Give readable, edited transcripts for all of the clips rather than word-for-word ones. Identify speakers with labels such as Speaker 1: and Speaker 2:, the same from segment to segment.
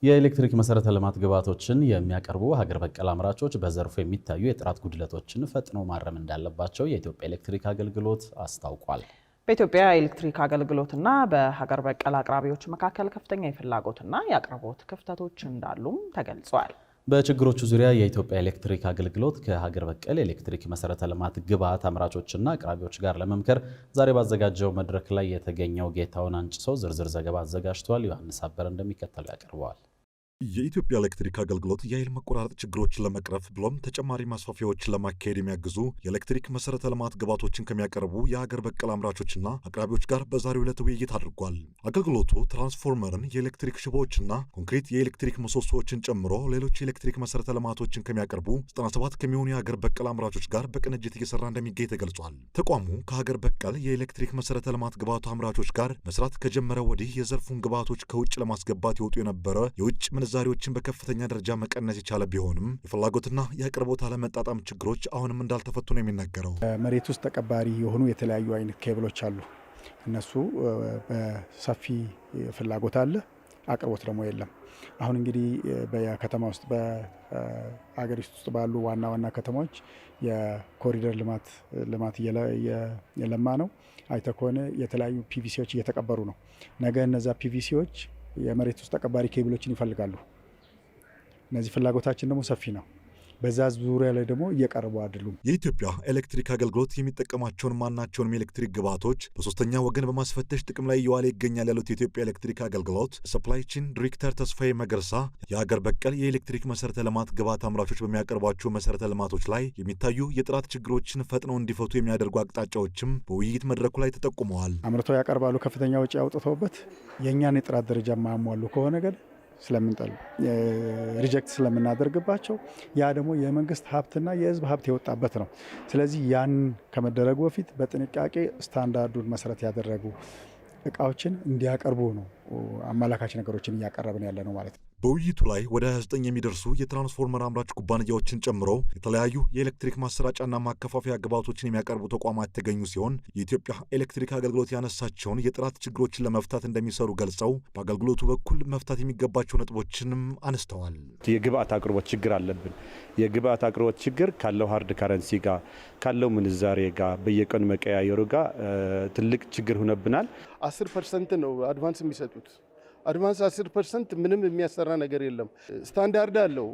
Speaker 1: የኤሌክትሪክ መሰረተ ልማት ግብዓቶችን የሚያቀርቡ ሀገር በቀል አምራቾች በዘርፉ የሚታዩ የጥራት ጉድለቶችን ፈጥነው ማረም እንዳለባቸው የኢትዮጵያ ኤሌክትሪክ አገልግሎት አስታውቋል።
Speaker 2: በኢትዮጵያ ኤሌክትሪክ አገልግሎትና በሀገር በቀል አቅራቢዎች መካከል ከፍተኛ የፍላጎትና የአቅርቦት ክፍተቶች እንዳሉም ተገልጿል።
Speaker 1: በችግሮቹ ዙሪያ የኢትዮጵያ ኤሌክትሪክ አገልግሎት ከሀገር በቀል ኤሌክትሪክ መሰረተ ልማት ግብዓት አምራቾችና አቅራቢዎች ጋር ለመምከር ዛሬ ባዘጋጀው መድረክ ላይ የተገኘው ጌታውን አንጭሶ ዝርዝር ዘገባ አዘጋጅቷል። ዮሐንስ አበረ እንደሚከተለው ያቀርበዋል።
Speaker 3: የኢትዮጵያ ኤሌክትሪክ አገልግሎት የኃይል መቆራረጥ ችግሮችን ለመቅረፍ ብሎም ተጨማሪ ማስፋፊያዎችን ለማካሄድ የሚያግዙ የኤሌክትሪክ መሰረተ ልማት ግብዓቶችን ከሚያቀርቡ የሀገር በቀል አምራቾችና አቅራቢዎች ጋር በዛሬው ዕለት ውይይት አድርጓል። አገልግሎቱ ትራንስፎርመርን፣ የኤሌክትሪክ ሽቦዎችና ኮንክሪት የኤሌክትሪክ ምሰሶዎችን ጨምሮ ሌሎች የኤሌክትሪክ መሰረተ ልማቶችን ከሚያቀርቡ 97 ከሚሆኑ የሀገር በቀል አምራቾች ጋር በቅንጅት እየሰራ እንደሚገኝ ተገልጿል። ተቋሙ ከሀገር በቀል የኤሌክትሪክ መሰረተ ልማት ግብዓቱ አምራቾች ጋር መስራት ከጀመረ ወዲህ የዘርፉን ግብዓቶች ከውጭ ለማስገባት ይወጡ የነበረ የውጭ ዛሬዎችን በከፍተኛ ደረጃ መቀነስ የቻለ ቢሆንም የፍላጎትና የአቅርቦት አለመጣጣም ችግሮች አሁንም እንዳልተፈቱ ነው የሚነገረው።
Speaker 4: መሬት ውስጥ ተቀባሪ የሆኑ የተለያዩ አይነት ኬብሎች አሉ። እነሱ በሰፊ ፍላጎት አለ፣ አቅርቦት ደግሞ የለም። አሁን እንግዲህ በከተማ ውስጥ በአገሪቱ ውስጥ ባሉ ዋና ዋና ከተሞች የኮሪደር ልማት እየለማ ነው። አይተ ከሆነ የተለያዩ ፒቪሲዎች እየተቀበሩ ነው። ነገ እነዛ ፒቪሲዎች የመሬት ውስጥ ተቀባሪ ኬብሎችን ይፈልጋሉ። እነዚህ ፍላጎታችን ደግሞ ሰፊ ነው። በዛ ዙሪያ ላይ ደግሞ እየቀረቡ አይደሉም።
Speaker 3: የኢትዮጵያ ኤሌክትሪክ አገልግሎት የሚጠቀማቸውን ማናቸውንም የኤሌክትሪክ ግብዓቶች በሶስተኛ ወገን በማስፈተሽ ጥቅም ላይ እየዋለ ይገኛል ያሉት የኢትዮጵያ ኤሌክትሪክ አገልግሎት ሰፕላይ ቼን ዲሬክተር ተስፋዬ መገርሳ የሀገር በቀል የኤሌክትሪክ መሰረተ ልማት ግብዓት አምራቾች በሚያቀርቧቸው መሰረተ ልማቶች ላይ የሚታዩ የጥራት ችግሮችን ፈጥነው እንዲፈቱ የሚያደርጉ አቅጣጫዎችም በውይይት መድረኩ ላይ ተጠቁመዋል።
Speaker 4: አምርተው ያቀርባሉ። ከፍተኛ ወጪ አውጥተውበት የእኛን የጥራት ደረጃ ማያሟሉ ከሆነ ግን ስለምንጠል ሪጀክት ስለምናደርግባቸው ያ ደግሞ የመንግስት ሀብትና የህዝብ ሀብት የወጣበት ነው። ስለዚህ ያን ከመደረጉ በፊት በጥንቃቄ ስታንዳርዱን መሰረት ያደረጉ እቃዎችን እንዲያቀርቡ ነው አመላካች ነገሮችን እያቀረብን ያለ ነው ማለት ነው።
Speaker 3: በውይይቱ ላይ ወደ 29 የሚደርሱ የትራንስፎርመር አምራች ኩባንያዎችን ጨምሮ የተለያዩ የኤሌክትሪክ ማሰራጫና ማከፋፈያ ግብዓቶችን የሚያቀርቡ ተቋማት የተገኙ ሲሆን የኢትዮጵያ ኤሌክትሪክ አገልግሎት ያነሳቸውን የጥራት ችግሮችን ለመፍታት እንደሚሰሩ ገልጸው በአገልግሎቱ በኩል መፍታት የሚገባቸው ነጥቦችንም አነስተዋል።
Speaker 5: የግብዓት አቅርቦት ችግር አለብን። የግብዓት አቅርቦት ችግር ካለው ሃርድ ካረንሲ ጋር ካለው ምንዛሬ ጋር በየቀኑ መቀያየሩ ጋር ትልቅ ችግር ሆነብናል።
Speaker 6: 10% ነው አድቫንስ የሚሰጡት። አድቫንስ 10% ምንም የሚያሰራ ነገር የለም። ስታንዳርድ አለው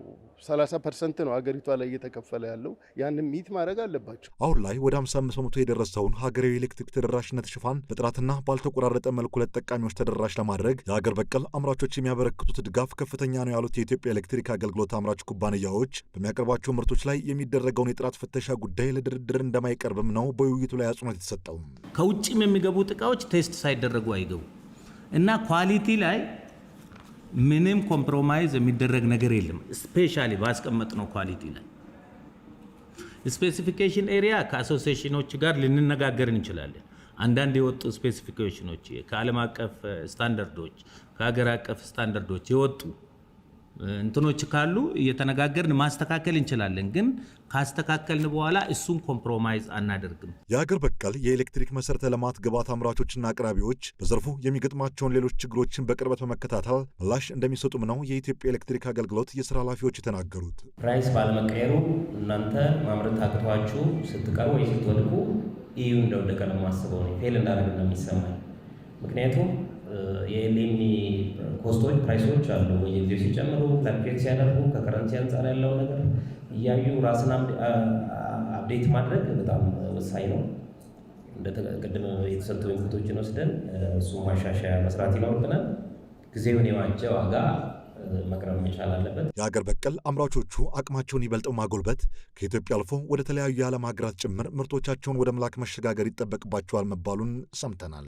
Speaker 6: 30% ነው ሀገሪቷ ላይ እየተከፈለ ያለው። ያንን ሚት ማድረግ አለባቸው።
Speaker 3: አሁን ላይ ወደ 55% የደረሰውን ሀገራዊ ኤሌክትሪክ ተደራሽነት ሽፋን በጥራትና ባልተቆራረጠ መልኩ ለተጠቃሚዎች ተደራሽ ለማድረግ የሀገር በቀል አምራቾች የሚያበረክቱት ድጋፍ ከፍተኛ ነው ያሉት የኢትዮጵያ ኤሌክትሪክ አገልግሎት አምራች ኩባንያዎች በሚያቀርባቸው ምርቶች ላይ የሚደረገውን የጥራት ፍተሻ ጉዳይ ለድርድር እንደማይቀርብም ነው በውይይቱ ላይ አጽንኦት የተሰጠው።
Speaker 7: ከውጭም የሚገቡ እቃዎች ቴስት ሳይደረጉ አይገቡ እና ኳሊቲ ላይ ምንም ኮምፕሮማይዝ የሚደረግ ነገር የለም። ስፔሻሊ ባስቀመጥነው ኳሊቲ ላይ ስፔሲፊኬሽን ኤሪያ ከአሶሲዬሽኖች ጋር ልንነጋገር እንችላለን። አንዳንድ የወጡ ስፔሲፊኬሽኖች ከዓለም አቀፍ ስታንዳርዶች ከሀገር አቀፍ ስታንዳርዶች የወጡ እንትኖች ካሉ እየተነጋገርን ማስተካከል እንችላለን። ግን ካስተካከልን በኋላ እሱን ኮምፕሮማይዝ አናደርግም።
Speaker 3: የሀገር በቀል የኤሌክትሪክ መሰረተ ልማት ግብዓት አምራቾችና አቅራቢዎች በዘርፉ የሚገጥማቸውን ሌሎች ችግሮችን በቅርበት በመከታተል ምላሽ እንደሚሰጡም ነው የኢትዮጵያ ኤሌክትሪክ አገልግሎት የስራ ኃላፊዎች የተናገሩት።
Speaker 8: ፕራይስ ባለመቀየሩ እናንተ ማምረት አቅቷችሁ ስትቀሩ ወይ ስትወድቁ ኢዩ እንደወደቀ ነው የማስበው ነው ፌል እንዳደረግ ነው የሚሰማኝ። ምክንያቱም የኤልኤምኢ ኮስቶች ፕራይሶች አሉ በየጊዜው ሲጨምሩ ፍላክቹዌት ሲያደርጉ ከከረንሲ አንጻር ያለው ነገር እያዩ ራስን አፕዴት ማድረግ በጣም ወሳኝ ነው። ቅድም የተሰጡ ኢንፑቶችን ወስደን እሱ ማሻሻያ መስራት ይኖርብናል። ጊዜውን የዋጀ ዋጋ መቅረብ መቻል አለበት።
Speaker 3: የሀገር በቀል አምራቾቹ አቅማቸውን ይበልጠው ማጎልበት ከኢትዮጵያ አልፎ ወደ ተለያዩ የዓለም ሀገራት ጭምር ምርቶቻቸውን ወደ መላክ መሸጋገር ይጠበቅባቸዋል መባሉን ሰምተናል።